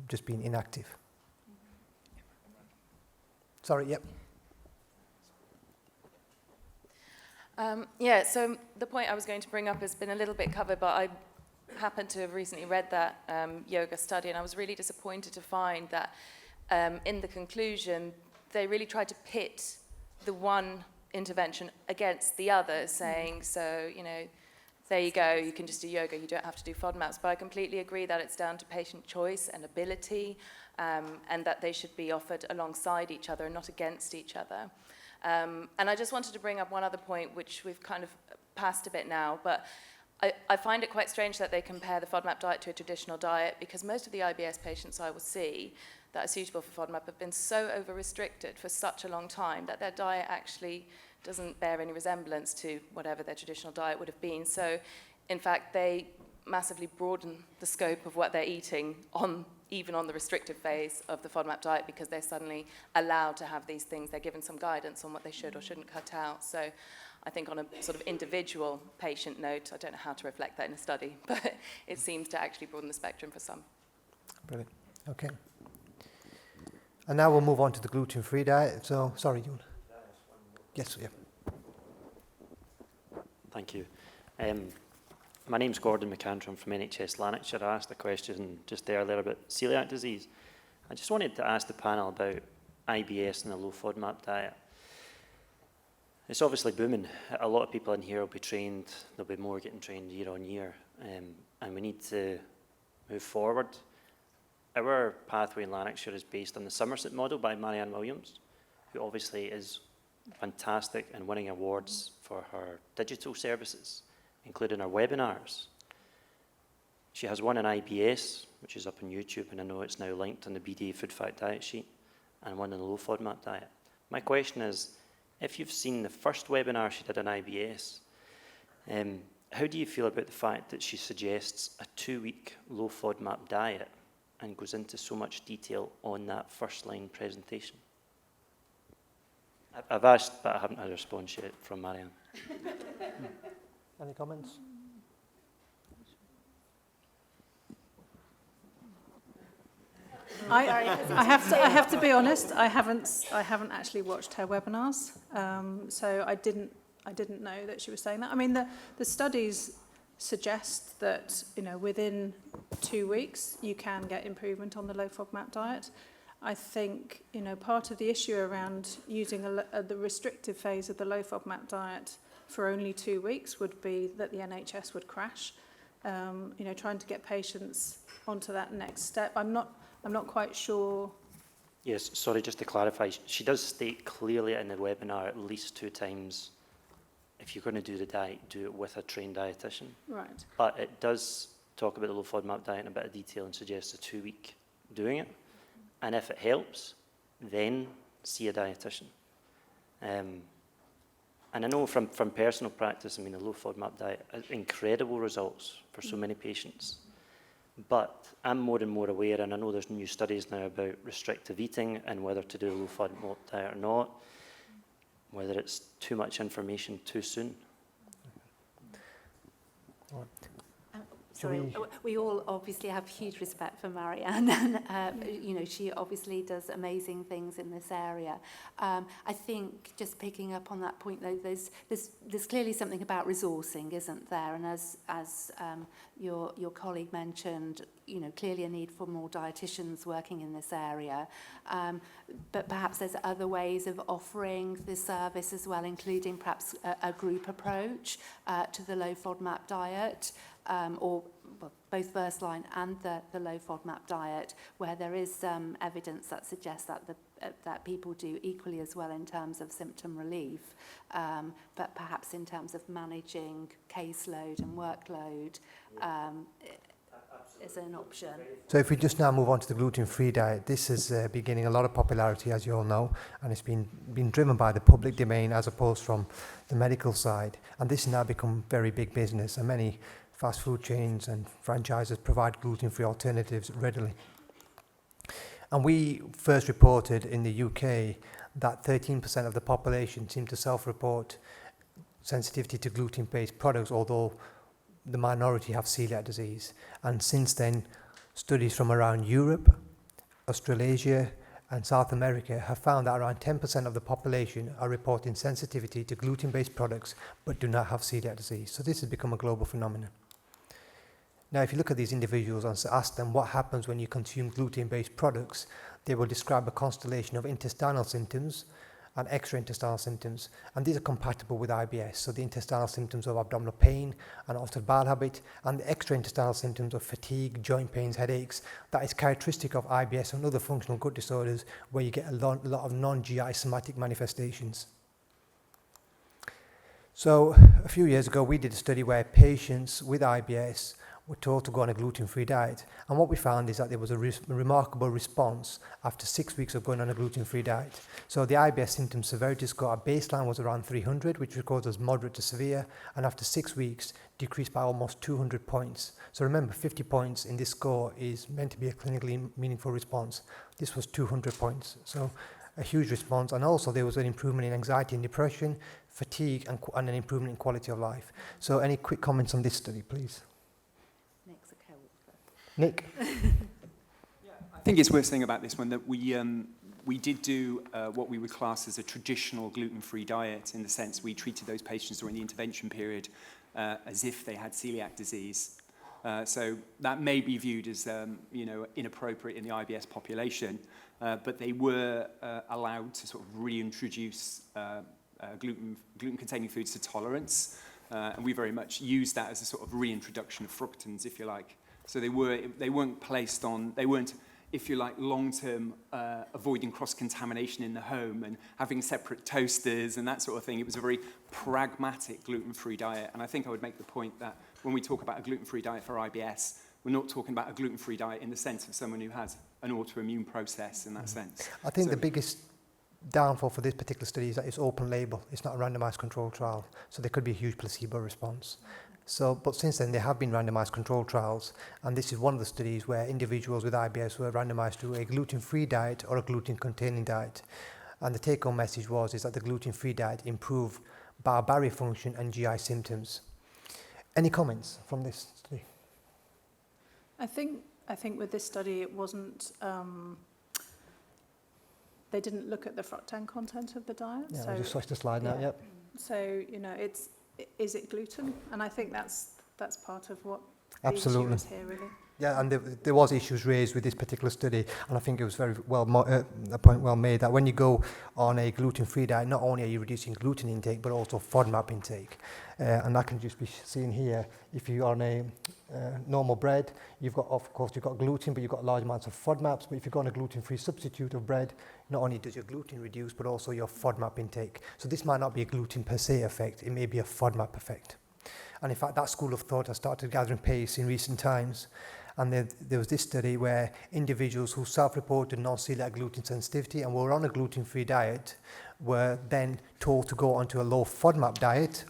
just being inactive. Sorry, yep. Yeah, so the point I was going to bring up has been a little bit covered, but I happened to have recently read that yoga study, and I was really disappointed to find that in the conclusion, they really tried to pit the one intervention against the other, saying, so, you know, there you go, you can just do yoga, you don't have to do FODMAPs. But I completely agree that it's down to patient choice and ability, and that they should be offered alongside each other and not against each other. And I just wanted to bring up one other point, which we've kind of passed a bit now, but I find it quite strange that they compare the FODMAP diet to a traditional diet, because most of the IBS patients I will see that are suitable for FODMAP have been so over-restricted for such a long time that their diet actually doesn't bear any resemblance to whatever their traditional diet would have been. So, in fact, they massively broaden the scope of what they're eating even on the restrictive phase of the FODMAP diet, because they're suddenly allowed to have these things. They're given some guidance on what they should or shouldn't cut out. So I think on a sort of individual patient note, I don't know how to reflect that in a study, but it seems to actually broaden the spectrum for some. Brilliant. Okay. And now we'll move on to the gluten-free diet. So, sorry, Yvonne. Yes, yeah. Thank you. My name's Gordon McAndrew. I'm from NHS Lanarkshire. I asked a question just earlier about celiac disease. I just wanted to ask the panel about IBS and the low FODMAP diet. It's obviously booming. A lot of people in here will be trained. There'll be more getting trained year on year. And we need to move forward. Our pathway in Lanarkshire is based on the Somerset model by Marianne Williams, who obviously is fantastic and winning awards for her digital services, including her webinars. She has one in IBS, which is up on YouTube, and I know it's now linked on the BDA Food Fact Diet Sheet, and one in the low FODMAP diet. My question is, if you've seen the first webinar she did on IBS, how do you feel about the fact that she suggests a 2-week low FODMAP diet and goes into so much detail on that first line presentation? I've asked, but I haven't had a response yet from Marianne. Any comments? I have to be honest. I haven't actually watched her webinars, so I didn't know that she was saying that. I mean, the studies suggest that, you know, within 2 weeks you can get improvement on the low FODMAP diet. I think, you know, part of the issue around using the restrictive phase of the low FODMAP diet for only 2 weeks would be that the NHS would crash. You know, trying to get patients onto that next step. I'm not quite sure. Yes, sorry, just to clarify, she does state clearly in the webinar at least 2 times, if you're going to do the diet, do it with a trained dietitian. Right. But it does talk about the low FODMAP diet in a bit of detail and suggests a 2-week doing it. And if it helps, then see a dietitian. And I know from personal practice, I mean, the low FODMAP diet has incredible results for so many patients. But I'm more and more aware, and I know there's new studies now about restrictive eating and whether to do a low FODMAP diet or not, whether it's too much information too soon. Sorry, we all obviously have huge respect for Marianne, and you know, she obviously does amazing things in this area. I think just picking up on that point, though, there's clearly something about resourcing, isn't there? And as your colleague mentioned, you know, clearly a need for more dietitians working in this area. But perhaps there's other ways of offering this service as well, including perhaps a group approach to the low FODMAP diet. Or both first line and the low FODMAP diet, where there is some evidence that suggests that that people do equally as well in terms of symptom relief, but perhaps in terms of managing caseload and workload is an option. So if we just now move on to the gluten-free diet, this is beginning a lot of popularity, as you all know, and it's been driven by the public domain as opposed from the medical side. And this has now become very big business, and many fast food chains and franchises provide gluten-free alternatives readily. And we first reported in the UK that 13% of the population seem to self-report sensitivity to gluten-based products, although the minority have celiac disease. And since then, studies from around Europe, Australasia, and South America have found that around 10% of the population are reporting sensitivity to gluten-based products but do not have celiac disease. So this has become a global phenomenon. Now, if you look at these individuals and ask them what happens when you consume gluten-based products, they will describe a constellation of intestinal symptoms and extraintestinal symptoms, and these are compatible with IBS. So the intestinal symptoms of abdominal pain and altered bowel habit, and the extraintestinal symptoms of fatigue, joint pains, headaches, that is characteristic of IBS and other functional gut disorders where you get a lot of non-GI somatic manifestations. So a few years ago, we did a study where patients with IBS were told to go on a gluten-free diet. And what we found is that there was a remarkable response after 6 weeks of going on a gluten-free diet. So the IBS symptom severity score at baseline was around 300, which records as moderate to severe, and after 6 weeks, decreased by almost 200 points. So remember, 50 points in this score is meant to be a clinically meaningful response. This was 200 points. So a huge response, and also there was an improvement in anxiety and depression, fatigue, and an improvement in quality of life. So any quick comments on this study, please? Nick? I think it's worth saying about this one that we did do what we would class as a traditional gluten-free diet, in the sense we treated those patients during the intervention period as if they had celiac disease. So that may be viewed as inappropriate in the IBS population, but they were allowed to sort of reintroduce gluten-containing foods to tolerance, and we very much used that as a sort of reintroduction of fructans, if you like. So they weren't placed on, they weren't, if you like, long-term avoiding cross-contamination in the home and having separate toasters and that sort of thing. It was a very pragmatic gluten-free diet. And I think I would make the point that when we talk about a gluten-free diet for IBS, we're not talking about a gluten-free diet in the sense of someone who has an autoimmune process in that sense. I think the biggest downfall for this particular study is that it's open label. It's not a randomized controlled trial. So there could be a huge placebo response. So, but since then, there have been randomized controlled trials, and this is one of the studies where individuals with IBS were randomized to a gluten-free diet or a gluten-containing diet. And the take-home message is that the gluten-free diet improved bowel barrier function and GI symptoms. Any comments from this study? I think with this study, it wasn't. They didn't look at the fructan content of the diet. Yeah, so, I just switched the slide now. Yep. So is it gluten? And I think that's part of what Absolutely. the issue is here, really. Yeah, and there was issues raised with this particular study, and I think it was very a point well made that when you go on a gluten-free diet, not only are you reducing gluten intake, but also FODMAP intake, and that can just be seen here. If you're on a normal bread, you've got gluten, but you've got large amounts of FODMAPs. But if you go on a gluten-free substitute of bread, not only does your gluten reduce, but also your FODMAP intake. So this might not be a gluten per se effect; it may be a FODMAP effect. And in fact, that school of thought has started gathering pace in recent times. And there was this study where individuals who self-reported non-celiac gluten sensitivity and were on a gluten-free diet were then told to go onto a low FODMAP diet,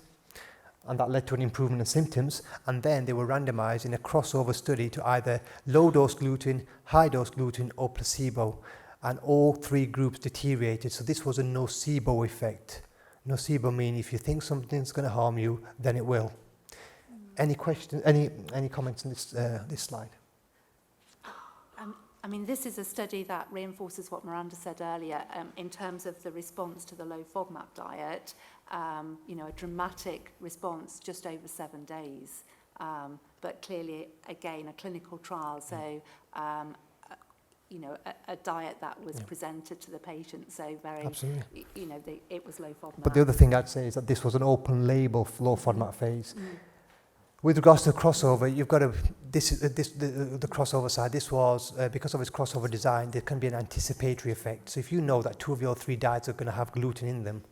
and that led to an improvement in symptoms. And then they were randomized in a crossover study to either low-dose gluten, high-dose gluten, or placebo. And all three groups deteriorated. So this was a nocebo effect. Nocebo meaning if you think something's going to harm you, then it will. Any questions? Any comments on this slide? I mean, this is a study that reinforces what Miranda said earlier in terms of the response to the low FODMAP diet. A dramatic response just over 7 days, but clearly, again, a clinical trial. So, a diet that was presented to the patient. So very, Absolutely. It was low FODMAP. But the other thing I'd say is that this was an open label low FODMAP phase. With regards to the crossover, you've got the crossover side. This was, because of its crossover design, there can be an anticipatory effect. So if you know that 2 of your 3 diets are going to have gluten in them,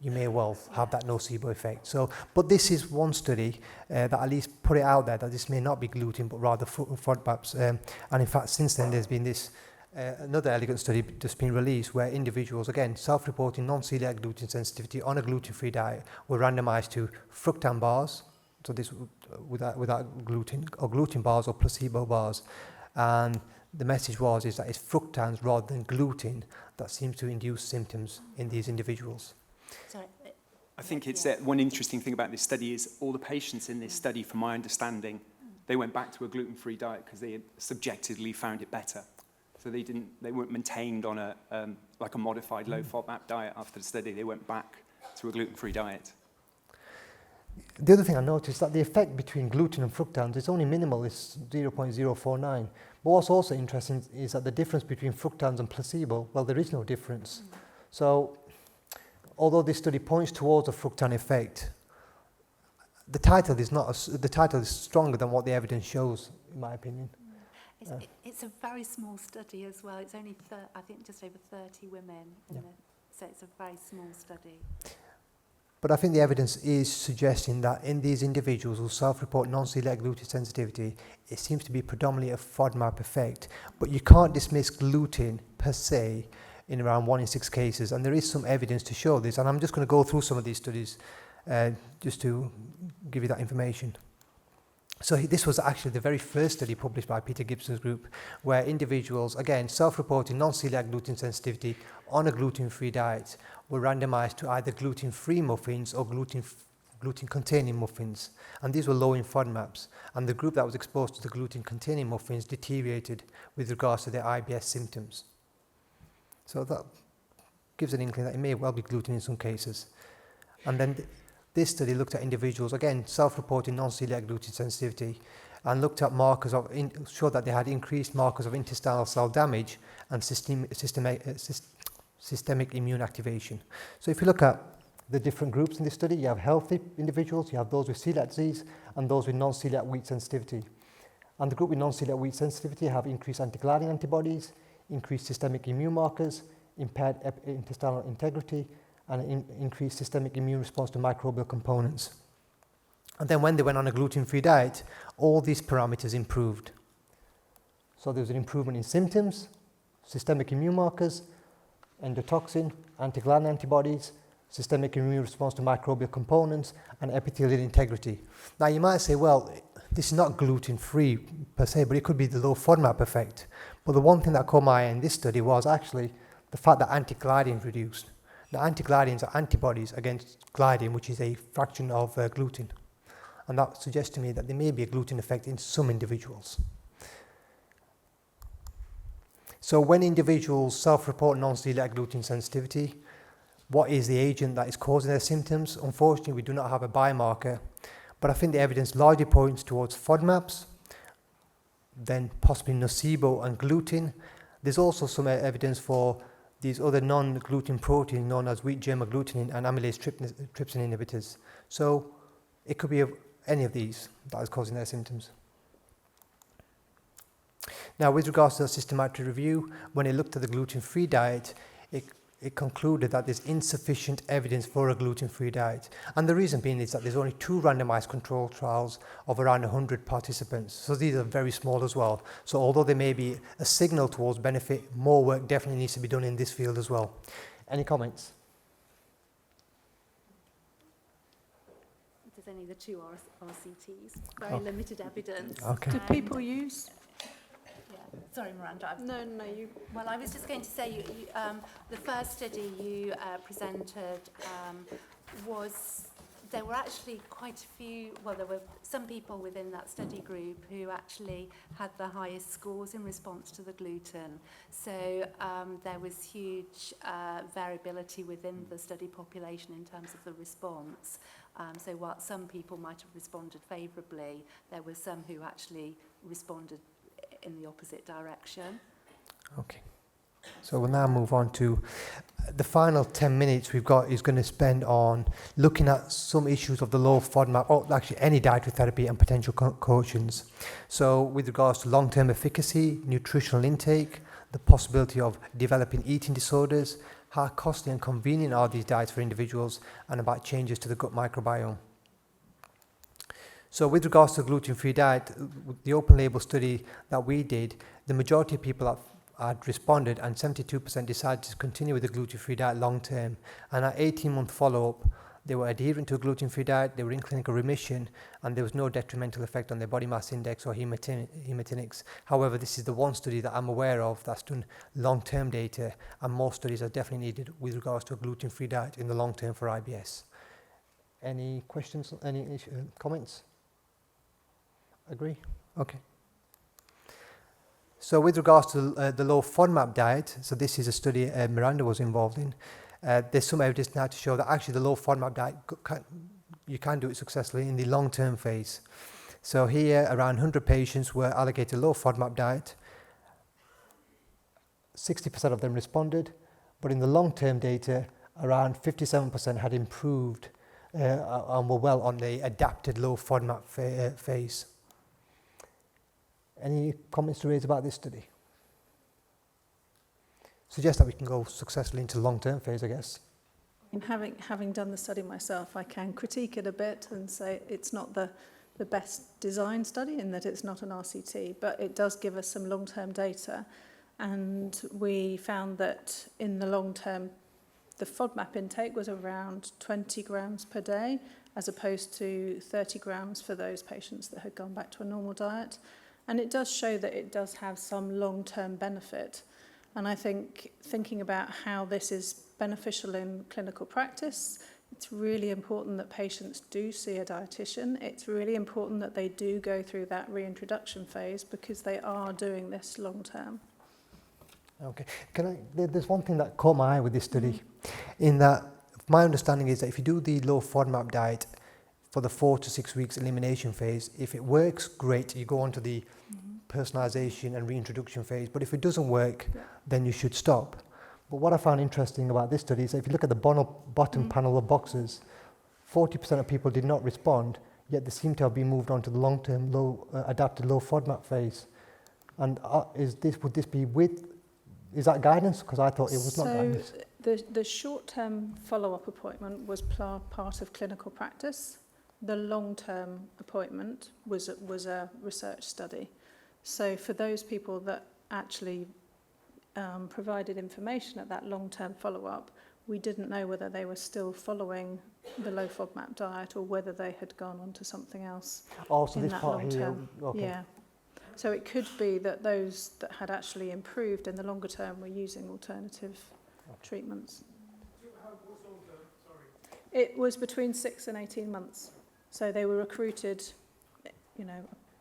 you may well have that nocebo effect. So, but this is one study that at least put it out there that this may not be gluten, but rather FODMAPs. And in fact, since then, there's been this another elegant study that's been released where individuals, again, self-reporting non-celiac gluten sensitivity on a gluten-free diet were randomized to fructan bars, so this without gluten, or gluten bars or placebo bars. And the message is that it's fructans rather than gluten that seems to induce symptoms in these individuals. Sorry. I think it's one interesting thing about this study is all the patients in this study, from my understanding, they went back to a gluten-free diet because they had subjectively found it better. So So they weren't maintained on a like a modified low FODMAP diet after the study. They went back to a gluten-free diet. The other thing I noticed is that the effect between gluten and fructans is only minimal, it's 0.049. But what's also interesting is that the difference between fructans and placebo, well, there is no difference. So, although this study points towards a fructan effect, the title is stronger than what the evidence shows, in my opinion. It's a very small study as well. It's only, I think, just over 30 women. So it's a very small study. But I think the evidence is suggesting that in these individuals who self-report non-celiac gluten sensitivity, it seems to be predominantly a FODMAP effect. But you can't dismiss gluten per se in around 1 in 6 cases. And there is some evidence to show this. And I'm just going to go through some of these studies just to give you that information. So this was actually the very first study published by Peter Gibson's group, where individuals, again, self-reporting non-celiac gluten sensitivity on a gluten-free diet were randomized to either gluten-free muffins or gluten-containing muffins. And these were low in FODMAPs. And the group that was exposed to the gluten-containing muffins deteriorated with regards to their IBS symptoms. So that gives an inkling that it may well be gluten in some cases. And then this study looked at individuals, again, self-reporting non-celiac gluten sensitivity, and looked at markers of, showed that they had increased markers of intestinal cell damage and systemic immune activation. So if you look at the different groups in this study, you have healthy individuals, you have those with celiac disease, and those with non-celiac wheat sensitivity. And the group with non-celiac wheat sensitivity have increased antigliadin antibodies, increased systemic immune markers, impaired intestinal integrity, and increased systemic immune response to microbial components. And then when they went on a gluten-free diet, all these parameters improved. So there was an improvement in symptoms, systemic immune markers, endotoxin, antigliadin antibodies, systemic immune response to microbial components, and epithelial integrity. Now you might say, well, this is not gluten-free per se, but it could be the low FODMAP effect. But the one thing that caught my eye in this study was actually the fact that antigliadin reduced. Now, antigliadins are antibodies against gliadin, which is a fraction of gluten. And that suggests to me that there may be a gluten effect in some individuals. So when individuals self-report non-celiac gluten sensitivity, what is the agent that is causing their symptoms? Unfortunately, we do not have a biomarker, but I think the evidence largely points towards FODMAPs, then possibly nocebo and gluten. There's also some evidence for these other non-gluten proteins known as wheat germ agglutinin and amylase trypsin inhibitors. So it could be any of these that is causing their symptoms. Now, with regards to the systematic review, when it looked at the gluten-free diet, it concluded that there's insufficient evidence for a gluten-free diet. And the reason being is that there's only 2 randomized controlled trials of around 100 participants. So these are very small as well. So although there may be a signal towards benefit, more work definitely needs to be done in this field as well. Any comments? There's only the 2 RCTs, very limited evidence. Okay. Do people use? Sorry, Miranda. No, you. Well, I was just going to say, the first study you presented there were actually quite a few, well, there were some people within that study group who actually had the highest scores in response to the gluten. So there was huge variability within the study population in terms of the response. So while some people might have responded favourably, there were some who actually responded in the opposite direction. Okay. So we'll now move on to the final 10 minutes we've got is going to spend on looking at some issues of the low FODMAP, or actually any dietary therapy and potential cautions. So with regards to long-term efficacy, nutritional intake, the possibility of developing eating disorders, how costly and convenient are these diets for individuals, and about changes to the gut microbiome. So with regards to the gluten-free diet, the open label study that we did, the majority of people had responded and 72% decided to continue with the gluten-free diet long term. And at 18-month follow-up, they were adherent to a gluten-free diet, they were in clinical remission, and there was no detrimental effect on their body mass index or hematinics. However, this is the one study that I'm aware of that's done long-term data, and more studies are definitely needed with regards to a gluten-free diet in the long term for IBS. Any questions, any comments? Agree? Okay. So with regards to the low FODMAP diet, so this is a study Miranda was involved in, there's some evidence now to show that actually the low FODMAP diet, you can do it successfully in the long-term phase. So here, around 100 patients were allocated low FODMAP diet. 60% of them responded, but in the long-term data, around 57% had improved and were well on the adapted low FODMAP phase. Any comments to raise about this study? Suggest that we can go successfully into the long-term phase, I guess. And having done the study myself, I can critique it a bit and say it's not the best design study in that it's not an RCT, but it does give us some long-term data. And we found that in the long term, the FODMAP intake was around 20 grams per day, as opposed to 30 grams for those patients that had gone back to a normal diet. And it does show that it does have some long-term benefit. And I think thinking about how this is beneficial in clinical practice, it's really important that patients do see a dietitian. It's really important that they do go through that reintroduction phase because they are doing this long-term. Okay. There's one thing that caught my eye with this study, in that my understanding is that if you do the low FODMAP diet for the 4 to 6 weeks elimination phase, if it works, great, you go on to the personalization and reintroduction phase. But if it doesn't work, then you should stop. But what I found interesting about this study is that if you look at the bottom panel of boxes, 40% of people did not respond, yet they seem to have been moved on to the long-term adapted low FODMAP phase. And would this be is that guidance? Because I thought it was not guidance. The short-term follow-up appointment was part of clinical practice. The long-term appointment was a research study. So for those people that actually provided information at that long-term follow-up, we didn't know whether they were still following the low FODMAP diet or whether they had gone on to something else. Also, in this that part long here. term. Okay. Yeah. So it could be that those that had actually improved in the longer term were using alternative treatments. It was between 6 and 18 months. So they were recruited,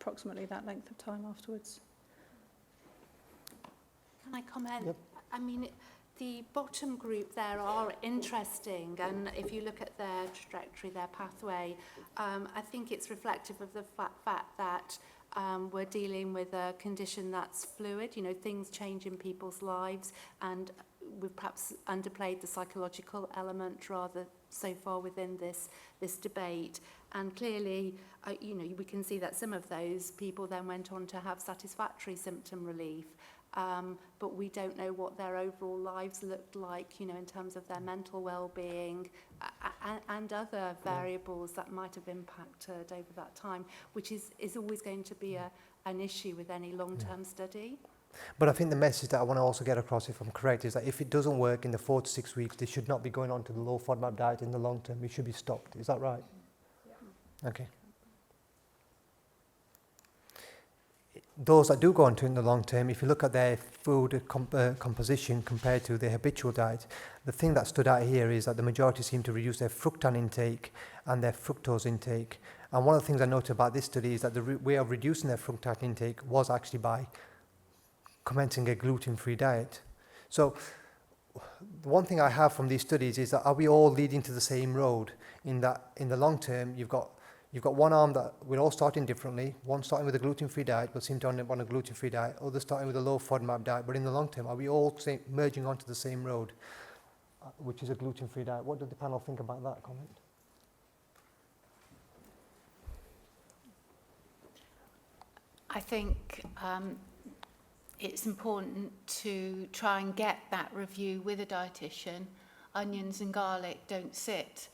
approximately that length of time afterwards. Can I comment? Yep. I mean, the bottom group there are interesting, and if you look at their trajectory, their pathway, I think it's reflective of the fact that we're dealing with a condition that's fluid. Things change in people's lives, and we've perhaps underplayed the psychological element rather so far within this debate. And clearly, we can see that some of those people then went on to have satisfactory symptom relief. But we don't know what their overall lives looked like, in terms of their mental well-being and other variables that might have impacted over that time, which is always going to be an issue with any long-term study. But I think the message that I want to also get across, if I'm correct, is that if it doesn't work in the 4 to 6 weeks, they should not be going on to the low FODMAP diet in the long term. It should be stopped. Is that right? Yeah. Okay. Those that do go on to in the long term, if you look at their food composition compared to their habitual diet, the thing that stood out here is that the majority seem to reduce their fructan intake and their fructose intake. And one of the things I noted about this study is that the way of reducing their fructan intake was actually by commencing a gluten-free diet. So the one thing I have from these studies is that are we all leading to the same road, in that in the long term you've got one arm that we're all starting differently, one starting with a gluten-free diet but seem to end up on a gluten-free diet, others starting with a low FODMAP diet, but in the long term are we all merging onto the same road, which is a gluten-free diet? What did the panel think about that comment? I think it's important to try and get that review with a dietitian. Onions and garlic don't sit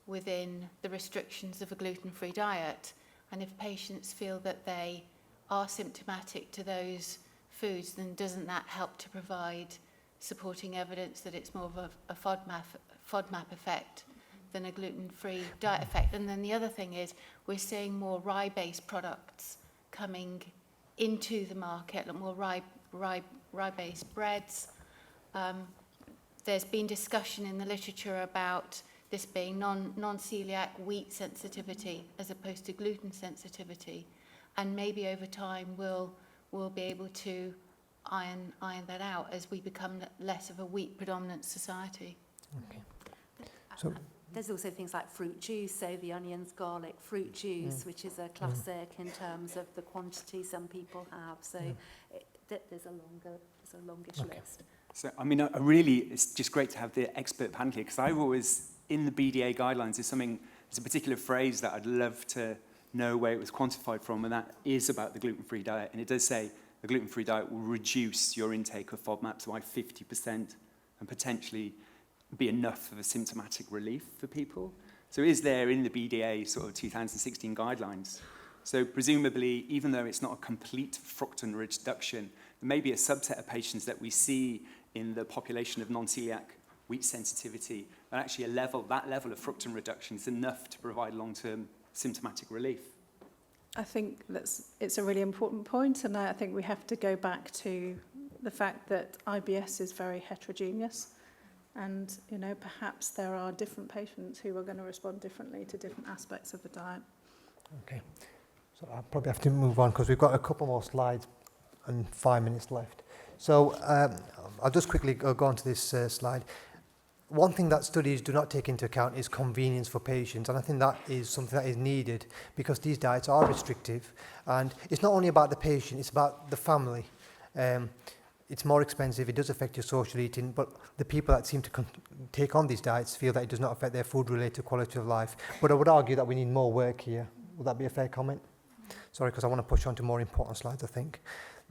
within the restrictions of a gluten-free diet. And if patients feel that they are symptomatic to those foods, then doesn't that help to provide supporting evidence that it's more of a FODMAP effect than a gluten-free diet effect? And then the other thing is we're seeing more rye-based products coming into the market, like more rye-based breads. There's been discussion in the literature about this being non-celiac wheat sensitivity as opposed to gluten sensitivity, and maybe over time we'll be able to iron that out as we become less of a wheat predominant society. Okay. So there's also things like fruit juice, so the onions, garlic, fruit juice, which is a classic in terms of the quantity some people have. So there's a longish list. So, I mean, it's just great to have the expert panel here, because I've always, in the BDA guidelines, there's a particular phrase that I'd love to know where it was quantified from, and that is about the gluten-free diet. And it does say a gluten-free diet will reduce your intake of FODMAPs by 50% and potentially be enough of a symptomatic relief for people. So is there in the BDA sort of 2016 guidelines? So presumably, even though it's not a complete fructan reduction, there may be a subset of patients that we see in the population of non-celiac wheat sensitivity, and actually that level of fructan reduction is enough to provide long-term symptomatic relief. I think it's a really important point, and I think we have to go back to the fact that IBS is very heterogeneous, and perhaps there are different patients who are going to respond differently to different aspects of the diet. Okay, so I'll probably have to move on because we've got a couple more slides and 5 minutes left. So I'll just quickly go on to this slide. One thing that studies do not take into account is convenience for patients, and I think that is something that is needed because these diets are restrictive, and it's not only about the patient, it's about the family. It's more expensive, it does affect your social eating, but the people that seem to take on these diets feel that it does not affect their food-related quality of life. But I would argue that we need more work here. Would that be a fair comment? Sorry, because I want to push on to more important slides, I think.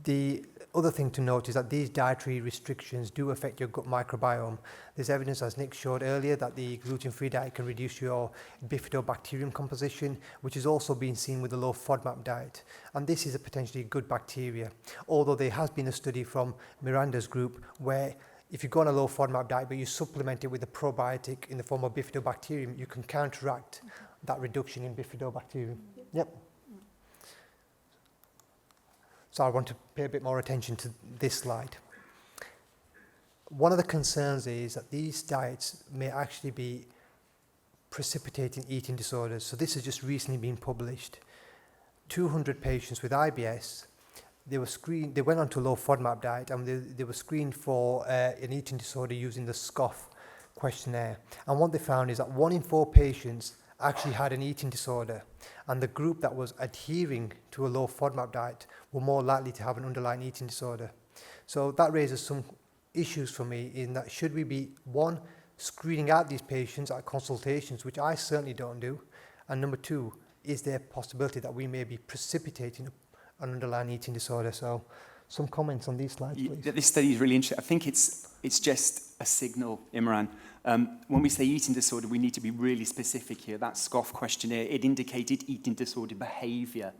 The other thing to note is that these dietary restrictions do affect your gut microbiome. There's evidence, as Nick showed earlier, that the gluten-free diet can reduce your bifidobacterium composition, which is also being seen with the low FODMAP diet. And this is a potentially good bacteria. Although there has been a study from Miranda's group where if you go on a low FODMAP diet but you supplement it with a probiotic in the form of bifidobacterium, you can counteract that reduction in bifidobacterium. Yep. So I want to pay a bit more attention to this slide. One of the concerns is that these diets may actually be precipitating eating disorders. So this has just recently been published. 200 patients with IBS, they went on to a low FODMAP diet and they were screened for an eating disorder using the SCOFF questionnaire. And what they found is that 1 in 4 patients actually had an eating disorder, and the group that was adhering to a low FODMAP diet were more likely to have an underlying eating disorder. So that raises some issues for me in that should we be, one, screening out these patients at consultations, which I certainly don't do, and number 2, is there a possibility that we may be precipitating an underlying eating disorder? So some comments on these slides, please. This study is really interesting. I think it's just a signal, Imran. When we say eating disorder, we need to be really specific here. That SCOFF questionnaire, it indicated eating disorder behaviour.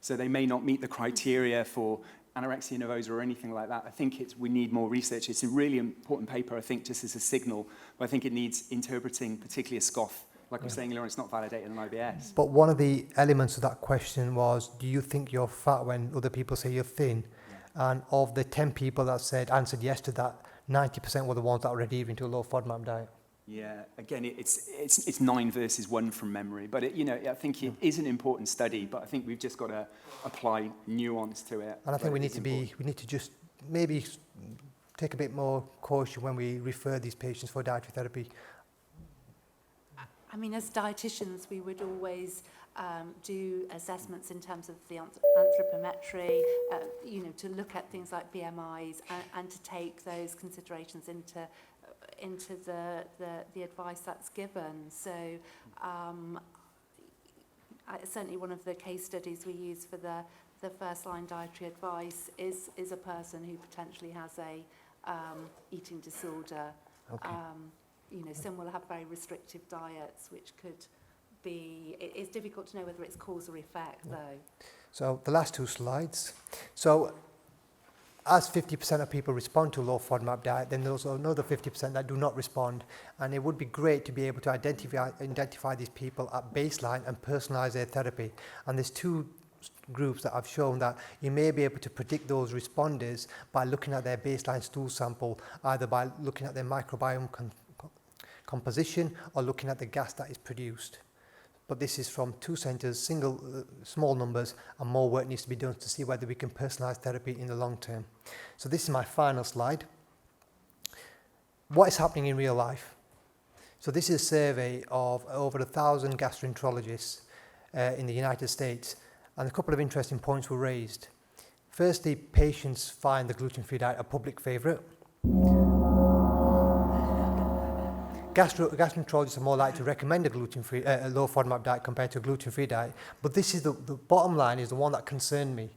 So they may not meet the criteria for anorexia nervosa or anything like that. I think we need more research. It's a really important paper, I think, just as a signal. But I think it needs interpreting, particularly a SCOFF. Like I was saying earlier, it's not validated in IBS. But one of the elements of that question was, do you think you're fat when other people say you're thin? Yeah. And of the 10 people that answered yes to that, 90% were the ones that were adhering to a low FODMAP diet. Yeah, again, it's 9 versus 1 from memory. But, I think it is an important study, but I think we've just got to apply nuance to it. And I think we need to just maybe take a bit more caution when we refer these patients for dietary therapy. I mean, as dietitians, we would always do assessments in terms of the anthropometry, to look at things like BMIs and to take those considerations into the advice that's given. So certainly one of the case studies we use for the first-line dietary advice is a person who potentially has a eating disorder. Okay. Some will have very restrictive diets, which could be, it's difficult to know whether it's cause or effect, though. So the last 2 slides. So as 50% of people respond to a low FODMAP diet, then there's another 50% that do not respond. And it would be great to be able to identify these people at baseline and personalize their therapy. And there's 2 groups that have shown that you may be able to predict those responders by looking at their baseline stool sample, either by looking at their microbiome composition or looking at the gas that is produced. but this is from 2 centres, small numbers, and more work needs to be done to see whether we can personalise therapy in the long term. So this is my final slide. What is happening in real life? So this is a survey of over 1,000 gastroenterologists in the United States, and a couple of interesting points were raised. Firstly, patients find the gluten-free diet a public favourite. Gastroenterologists are more likely to recommend a gluten-free, low FODMAP diet compared to a gluten-free diet, but this is the bottom line is the one that concerned me.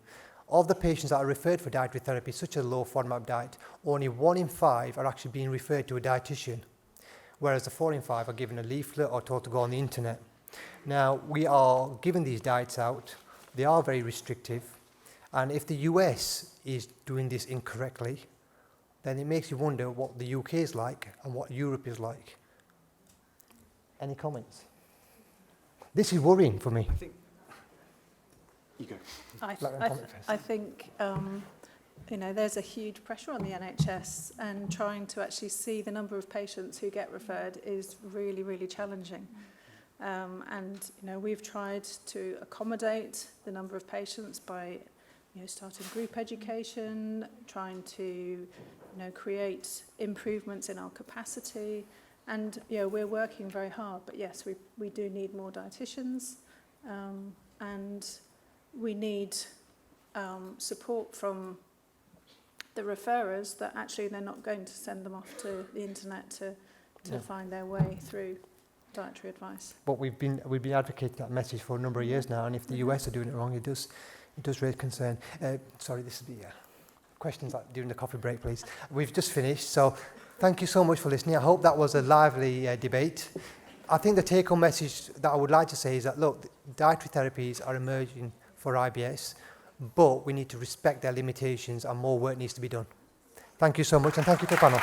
Of the patients that are referred for dietary therapy, such as a low FODMAP diet, only 1 in 5 are actually being referred to a dietitian, whereas the 4 in 5 are given a leaflet or told to go on the internet. Now, we are giving these diets out. They are very restrictive. And if the US is doing this incorrectly, then it makes you wonder what the UK is like and what Europe is like. Any comments? This is worrying for me. I think you go. I think there's a huge pressure on the NHS, and trying to actually see the number of patients who get referred is really, really challenging. We've tried to accommodate the number of patients by starting group education, trying to create improvements in our capacity, and we're working very hard. But yes, we do need more dietitians, and we need support from the referrers that actually they're not going to send them off to the internet to find their way through dietary advice. But we've been advocating that message for a number of years now, and if the US are doing it wrong, it does raise concern. Sorry, this is the questions during the coffee break, please. We've just finished, so thank you so much for listening. I hope that was a lively debate. I think the take-home message that I would like to say is that, look, dietary therapies are emerging for IBS, but we need to respect their limitations and more work needs to be done. Thank you so much, and thank you to the panel.